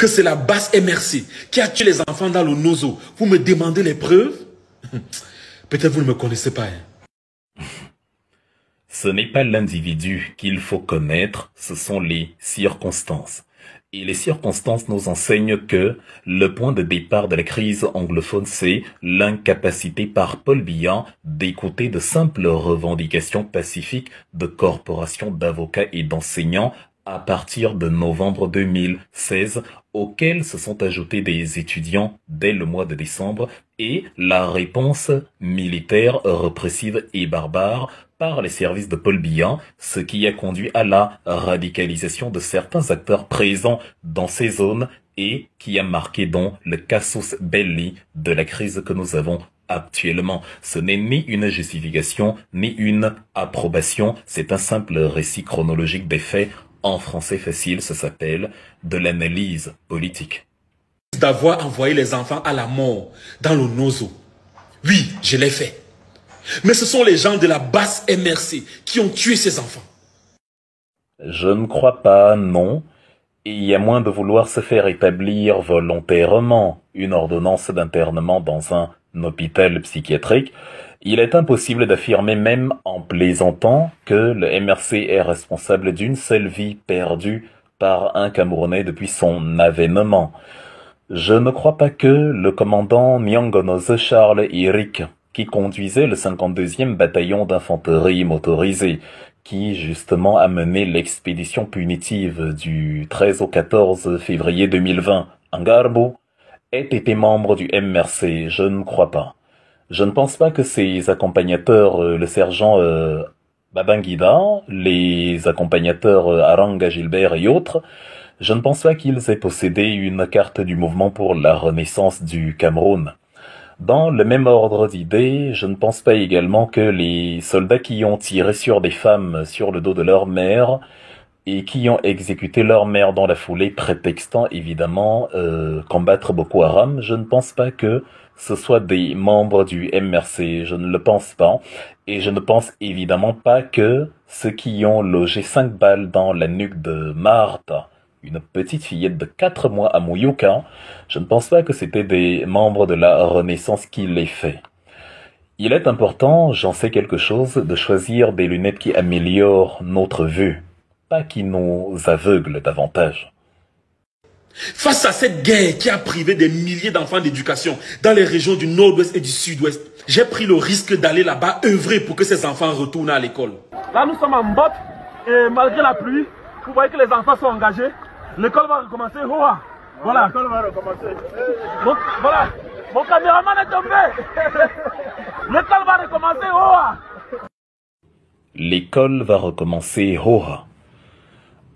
que c'est la basse MRC qui a tué les enfants dans le Nozo. Vous me demandez les preuves? Peut-être vous ne me connaissez pas. Ce n'est pas l'individu qu'il faut connaître, ce sont les circonstances. Et les circonstances nous enseignent que le point de départ de la crise anglophone, c'est l'incapacité par Paul Biya d'écouter de simples revendications pacifiques de corporations d'avocats et d'enseignants à partir de novembre 2016, auxquels se sont ajoutés des étudiants dès le mois de décembre, et la réponse militaire répressive et barbare par les services de Paul Biya, ce qui a conduit à la radicalisation de certains acteurs présents dans ces zones et qui a marqué donc le casus belli de la crise que nous avons actuellement. Ce n'est ni une justification, ni une approbation, c'est un simple récit chronologique des faits. En français facile, ça s'appelle de l'analyse politique. D'avoir envoyé les enfants à la mort dans le Nozo. Oui, je l'ai fait. Mais ce sont les gens de la basse MRC qui ont tué ces enfants. Je ne crois pas, non. Il y a moins de vouloir se faire établir volontairement une ordonnance d'internement dans un hôpital psychiatrique. Il est impossible d'affirmer même en plaisantant que le MRC est responsable d'une seule vie perdue par un Camerounais depuis son avènement. Je ne crois pas que le commandant Nyongonoze Charles Eric, qui conduisait le 52e bataillon d'infanterie motorisée, qui justement a mené l'expédition punitive du 13 au 14 février 2020 en Garbo, ait été membre du MRC. Je ne crois pas. Je ne pense pas que ses accompagnateurs, le sergent Babangida, les accompagnateurs Aranga Gilbert et autres, je ne pense pas qu'ils aient possédé une carte du mouvement pour la renaissance du Cameroun. Dans le même ordre d'idées, je ne pense pas également que les soldats qui ont tiré sur des femmes sur le dos de leur mère et qui ont exécuté leur mère dans la foulée, prétextant évidemment combattre Boko Haram, je ne pense pas que ce soit des membres du MRC, je ne le pense pas. Et je ne pense évidemment pas que ceux qui ont logé 5 balles dans la nuque de Martha, une petite fillette de 4 mois à Mouyouka, je ne pense pas que c'était des membres de la Renaissance qui l'aient fait. Il est important, j'en sais quelque chose, de choisir des lunettes qui améliorent notre vue, pas qui nous aveuglent davantage. Face à cette guerre qui a privé des milliers d'enfants d'éducation dans les régions du nord-ouest et du sud-ouest, j'ai pris le risque d'aller là-bas œuvrer pour que ces enfants retournent à l'école. Là, nous sommes en botte et malgré la pluie, vous voyez que les enfants sont engagés. L'école va recommencer. Voilà. L'école va recommencer. Donc, voilà. Mon caméraman est tombé. L'école va recommencer. L'école va recommencer.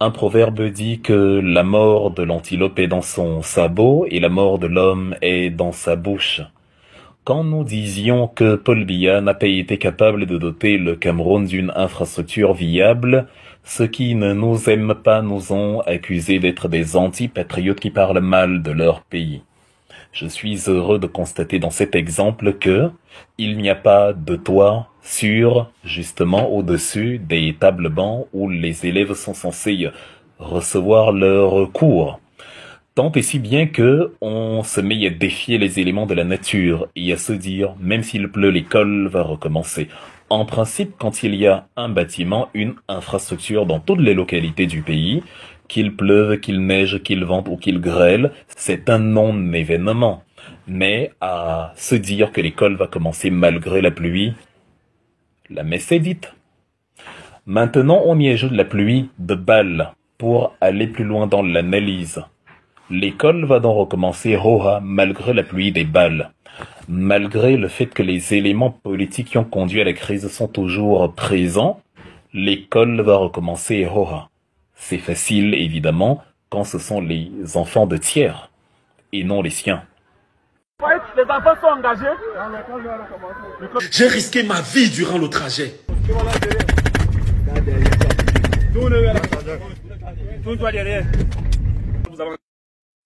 Un proverbe dit que la mort de l'antilope est dans son sabot et la mort de l'homme est dans sa bouche. Quand nous disions que Paul Biya n'a pas été capable de doter le Cameroun d'une infrastructure viable, ceux qui ne nous aiment pas nous ont accusés d'être des antipatriotes qui parlent mal de leur pays. Je suis heureux de constater dans cet exemple que il n'y a pas de toit sur, justement au-dessus des tables bancs où les élèves sont censés recevoir leurs cours. Tant et si bien que on se met à défier les éléments de la nature et à se dire, même s'il pleut, l'école va recommencer. En principe, quand il y a un bâtiment, une infrastructure dans toutes les localités du pays, qu'il pleuve, qu'il neige, qu'il vente ou qu'il grêle, c'est un non-événement. Mais à se dire que l'école va commencer malgré la pluie, la messe est dite. Maintenant, on y ajoute la pluie de balles pour aller plus loin dans l'analyse. L'école va donc recommencer malgré la pluie des balles. Malgré le fait que les éléments politiques qui ont conduit à la crise sont toujours présents, l'école va recommencer C'est facile, évidemment, quand ce sont les enfants de tiers et non les siens. Les enfants sont engagés. J'ai risqué ma vie durant le trajet.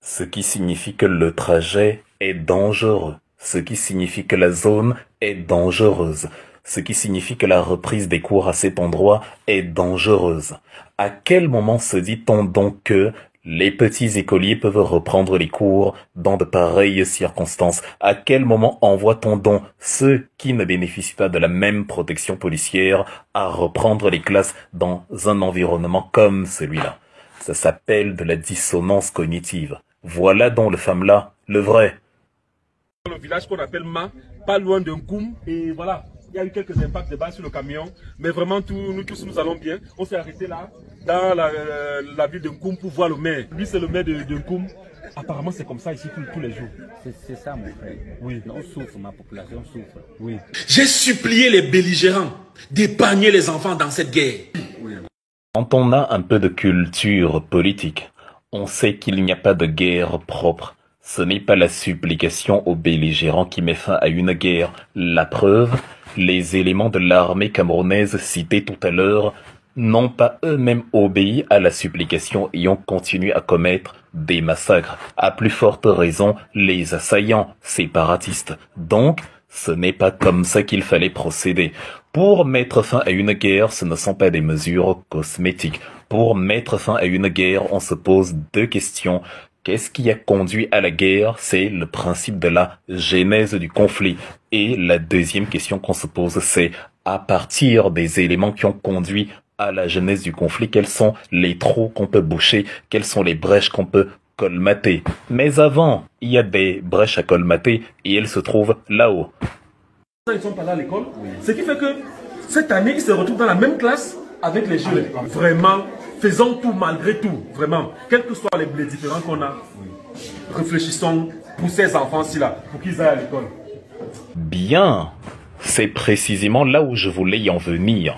Ce qui signifie que le trajet est dangereux. Ce qui signifie que la zone est dangereuse. Ce qui signifie que la reprise des cours à cet endroit est dangereuse. À quel moment se dit-on donc que les petits écoliers peuvent reprendre les cours dans de pareilles circonstances? À quel moment envoie-t-on donc ceux qui ne bénéficient pas de la même protection policière à reprendre les classes dans un environnement comme celui-là? Ça s'appelle de la dissonance cognitive. Voilà donc le femme-là, le vrai. Dans le village qu'on appelle Ma, pas loin d'un Koum, et voilà. Il y a eu quelques impacts de balles sur le camion, mais vraiment nous tous nous allons bien. On s'est arrêté là, dans la ville de Nkoum pour voir le maire. Lui c'est le maire de Nkoum. Apparemment c'est comme ça ici tous les jours. C'est ça mon frère. Oui. On souffre, ma population souffre. Oui. J'ai supplié les belligérants d'épargner les enfants dans cette guerre. Quand on a un peu de culture politique, on sait qu'il n'y a pas de guerre propre. Ce n'est pas la supplication aux belligérants qui met fin à une guerre. La preuve, les éléments de l'armée camerounaise cités tout à l'heure n'ont pas eux-mêmes obéi à la supplication et ont continué à commettre des massacres. À plus forte raison, les assaillants séparatistes. Donc, ce n'est pas comme ça qu'il fallait procéder. Pour mettre fin à une guerre, ce ne sont pas des mesures cosmétiques. Pour mettre fin à une guerre, on se pose deux questions. Qu'est-ce qui a conduit à la guerre? C'est le principe de la genèse du conflit. Et la deuxième question qu'on se pose, c'est à partir des éléments qui ont conduit à la genèse du conflit, quels sont les trous qu'on peut boucher, quelles sont les brèches qu'on peut colmater. Mais avant, il y a des brèches à colmater et elles se trouvent là-haut. Ils ne sont pas là à l'école, ce qui fait que cette année, ils se retrouvent dans la même classe avec les jeunes. Vraiment, faisons tout malgré tout, vraiment. Quels que soient les différents qu'on a, réfléchissons pour ces enfants-ci là, pour qu'ils aillent à l'école. Bien, c'est précisément là où je voulais y en venir.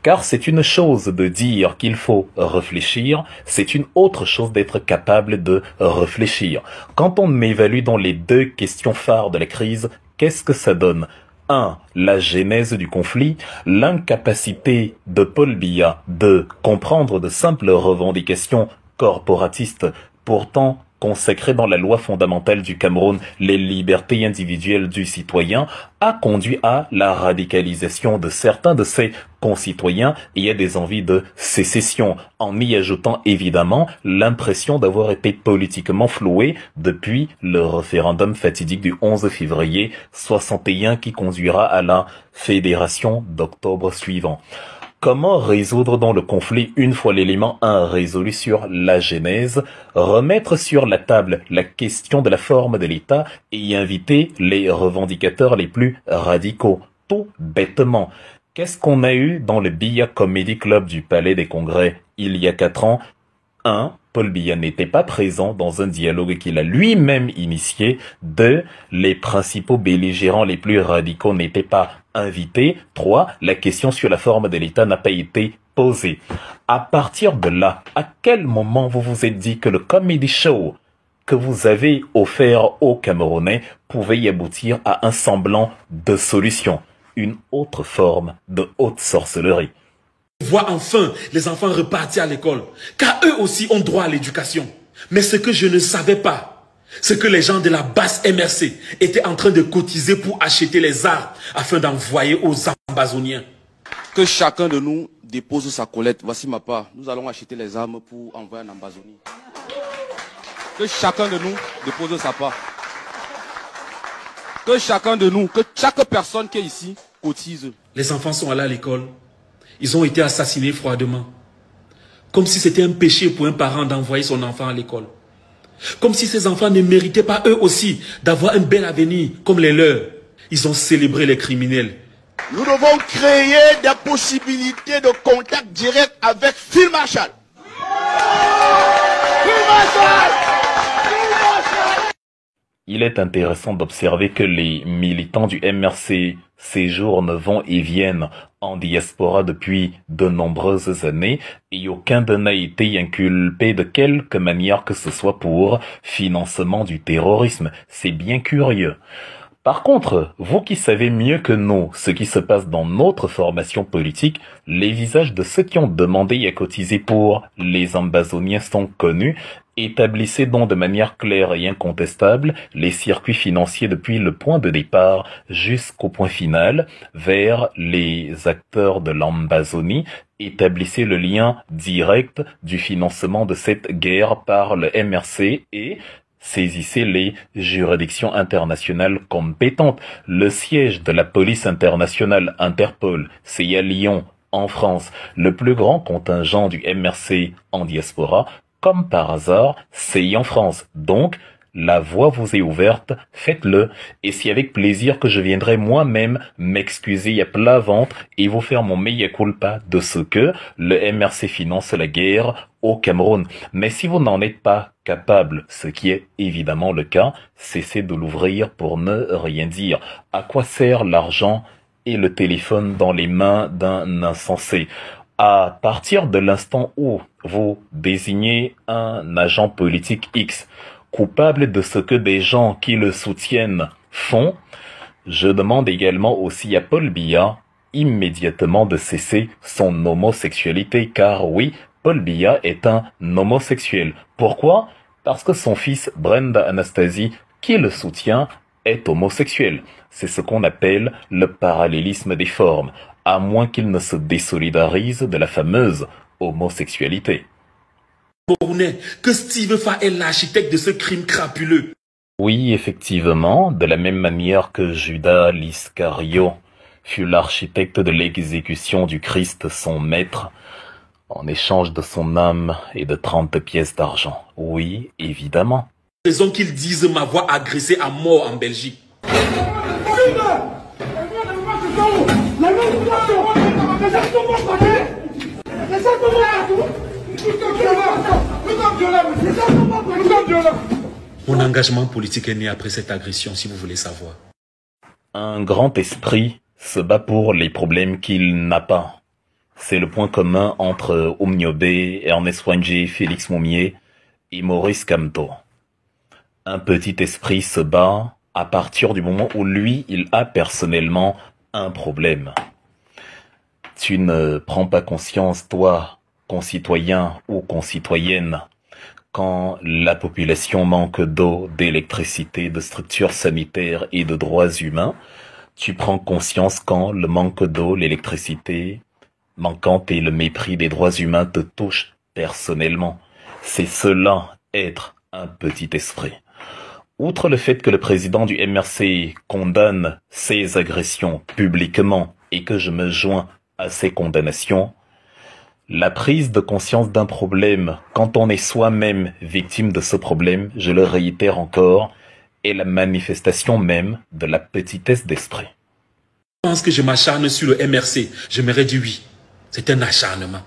Car c'est une chose de dire qu'il faut réfléchir, c'est une autre chose d'être capable de réfléchir. Quand on évalue dans les deux questions phares de la crise, qu'est-ce que ça donne? 1. La genèse du conflit, l'incapacité de Paul Biya de comprendre de simples revendications corporatistes, pourtant consacrées dans la loi fondamentale du Cameroun, les libertés individuelles du citoyen, a conduit à la radicalisation de certains de ses concitoyens et à des envies de sécession, en y ajoutant évidemment l'impression d'avoir été politiquement floué depuis le référendum fatidique du 11 février 61 qui conduira à la fédération d'octobre suivant. Comment résoudre dans le conflit une fois l'élément 1 résolu sur la genèse, remettre sur la table la question de la forme de l'État et y inviter les revendicateurs les plus radicaux? Tout bêtement. Qu'est-ce qu'on a eu dans le Biya Comedy Club du Palais des Congrès il y a 4 ans? 1. Paul Biya n'était pas présent dans un dialogue qu'il a lui-même initié. 2. Les principaux belligérants les plus radicaux n'étaient pas invités. 3. La question sur la forme de l'État n'a pas été posée. À partir de là, à quel moment vous vous êtes dit que le comedy show que vous avez offert aux Camerounais pouvait y aboutir à un semblant de solution? Une autre forme de haute sorcellerie. Voir enfin les enfants repartir à l'école, car eux aussi ont droit à l'éducation. Mais ce que je ne savais pas, c'est que les gens de la basse MRC étaient en train de cotiser pour acheter les armes afin d'envoyer aux Ambazoniens. Que chacun de nous dépose sa collecte. Voici ma part. Nous allons acheter les armes pour envoyer en Ambazonie. Que chacun de nous dépose sa part. Que chacun de nous, que chaque personne qui est ici cotise. Les enfants sont allés à l'école. Ils ont été assassinés froidement. Comme si c'était un péché pour un parent d'envoyer son enfant à l'école. Comme si ces enfants ne méritaient pas eux aussi d'avoir un bel avenir comme les leurs. Ils ont célébré les criminels. Nous devons créer des possibilités de contact direct avec Phil Marshall. Phil Marshall! Il est intéressant d'observer que les militants du MRC séjournent, vont et viennent en diaspora depuis de nombreuses années et aucun d'eux n'a été inculpé de quelque manière que ce soit pour financement du terrorisme. C'est bien curieux. Par contre, vous qui savez mieux que nous ce qui se passe dans notre formation politique, les visages de ceux qui ont demandé à cotiser pour les Ambazoniens sont connus. Établissez donc de manière claire et incontestable les circuits financiers depuis le point de départ jusqu'au point final vers les acteurs de l'Ambazonie établissez le lien direct du financement de cette guerre par le MRC et saisissez les juridictions internationales compétentes. Le siège de la police internationale Interpol, c'est à Lyon, en France. Le plus grand contingent du MRC en diaspora, comme par hasard, c'est en France. Donc, la voie vous est ouverte, faites-le, et c'est avec plaisir que je viendrai moi-même m'excuser à plat ventre et vous faire mon mea culpa de ce que le MRC finance la guerre au Cameroun. Mais si vous n'en êtes pas capable, ce qui est évidemment le cas, cessez de l'ouvrir pour ne rien dire. À quoi sert l'argent et le téléphone dans les mains d'un insensé? À partir de l'instant où vous désignez un agent politique X, coupable de ce que des gens qui le soutiennent font, je demande également aussi à Paul Biya immédiatement de cesser son homosexualité, car oui, Paul Biya est un homosexuel. Pourquoi? Parce que son fils Brenda Anastasie, qui le soutient, est homosexuel. C'est ce qu'on appelle le parallélisme des formes, à moins qu'il ne se désolidarise de la fameuse homosexualité. Que Steve Fa est l'architecte de ce crime crapuleux. Oui, effectivement, de la même manière que Judas l'Iscario fut l'architecte de l'exécution du Christ, son maître, en échange de son âme et de 30 pièces d'argent. Oui, évidemment. Raison qu'ils disent m'avoir agressé à mort en Belgique. Mon engagement politique est né après cette agression, si vous voulez savoir. Un grand esprit se bat pour les problèmes qu'il n'a pas. C'est le point commun entre Omniobé, Ernest Wangé, Félix Moumié et Maurice Kamto. Un petit esprit se bat à partir du moment où lui, il a personnellement un problème. Tu ne prends pas conscience, toi, concitoyen ou concitoyenne, quand la population manque d'eau, d'électricité, de structures sanitaires et de droits humains. Tu prends conscience quand le manque d'eau, l'électricité manquante et le mépris des droits humains te touchent personnellement. C'est cela, être un petit esprit. Outre le fait que le président du MRC condamne ces agressions publiquement et que je me joins à ces condamnations, la prise de conscience d'un problème, quand on est soi-même victime de ce problème, je le réitère encore, est la manifestation même de la petitesse d'esprit. Je pense que je m'acharne sur le MRC. Je m'aurais dit oui. C'est un acharnement.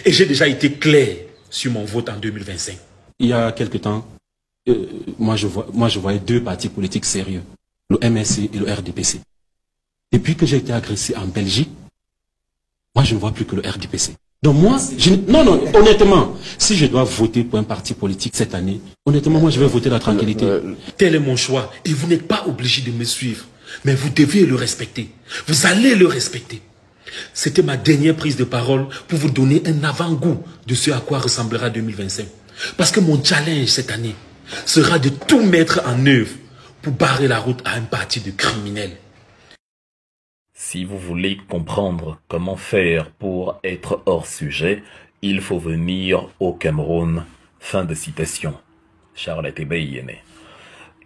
Et j'ai déjà été clair sur mon vote en 2025. Il y a quelque temps, moi je voyais deux partis politiques sérieux, le MRC et le RDPC. Depuis que j'ai été agressé en Belgique, moi je ne vois plus que le RDPC. Donc moi, non, honnêtement, si je dois voter pour un parti politique cette année, honnêtement, moi je vais voter la tranquillité. Tel est mon choix et vous n'êtes pas obligé de me suivre. Mais vous devez le respecter. Vous allez le respecter. C'était ma dernière prise de parole pour vous donner un avant-goût de ce à quoi ressemblera 2025. Parce que mon challenge cette année sera de tout mettre en œuvre pour barrer la route à un parti de criminels. Si vous voulez comprendre comment faire pour être hors sujet, il faut venir au Cameroun. Fin de citation. Charles Atébé-Yéné.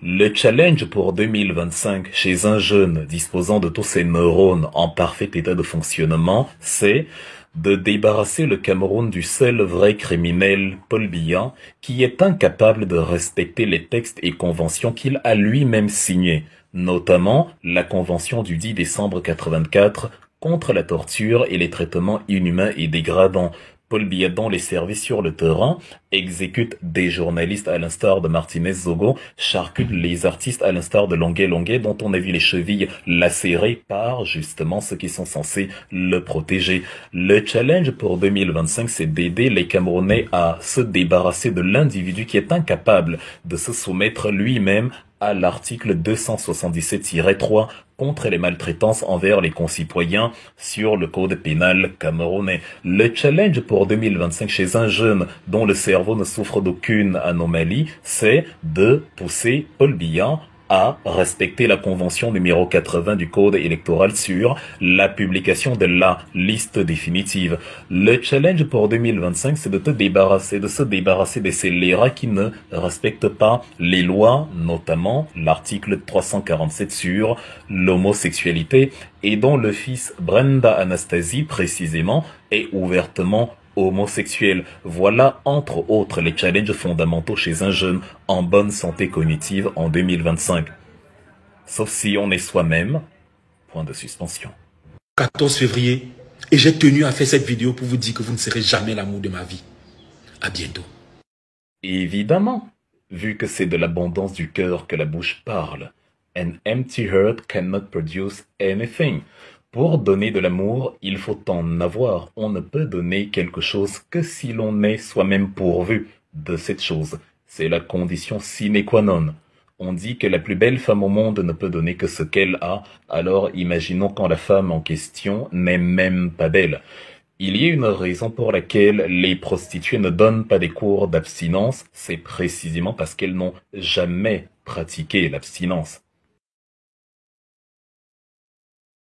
Le challenge pour 2025 chez un jeune disposant de tous ses neurones en parfait état de fonctionnement, c'est de débarrasser le Cameroun du seul vrai criminel, Paul Biya, qui est incapable de respecter les textes et conventions qu'il a lui-même signés, notamment la convention du 10 décembre 84 contre la torture et les traitements inhumains et dégradants. Paul Biya, dont les services sur le terrain exécutent des journalistes à l'instar de Martinez Zogo, charcutent les artistes à l'instar de Longuet Longuet, dont on a vu les chevilles lacérées par justement ceux qui sont censés le protéger. Le challenge pour 2025, c'est d'aider les Camerounais à se débarrasser de l'individu qui est incapable de se soumettre lui-même à l'article 277-3 contre les maltraitances envers les concitoyens sur le code pénal camerounais. Le challenge pour 2025 chez un jeune dont le cerveau ne souffre d'aucune anomalie, c'est de pousser Paul Biya A. Respecter la convention numéro 80 du Code électoral sur la publication de la liste définitive. Le challenge pour 2025, c'est de se débarrasser des scélérats qui ne respectent pas les lois, notamment l'article 347 sur l'homosexualité et dont le fils Brenda Anastasie, précisément, est ouvertement homosexuel. Voilà entre autres les challenges fondamentaux chez un jeune en bonne santé cognitive en 2025. Sauf si on est soi-même. Point de suspension. 14 février, et j'ai tenu à faire cette vidéo pour vous dire que vous ne serez jamais l'amour de ma vie. À bientôt. Évidemment, vu que c'est de l'abondance du cœur que la bouche parle. An empty heart cannot produce anything. Pour donner de l'amour, il faut en avoir. On ne peut donner quelque chose que si l'on est soi-même pourvu de cette chose. C'est la condition sine qua non. On dit que la plus belle femme au monde ne peut donner que ce qu'elle a, alors imaginons quand la femme en question n'est même pas belle. Il y a une raison pour laquelle les prostituées ne donnent pas des cours d'abstinence, c'est précisément parce qu'elles n'ont jamais pratiqué l'abstinence.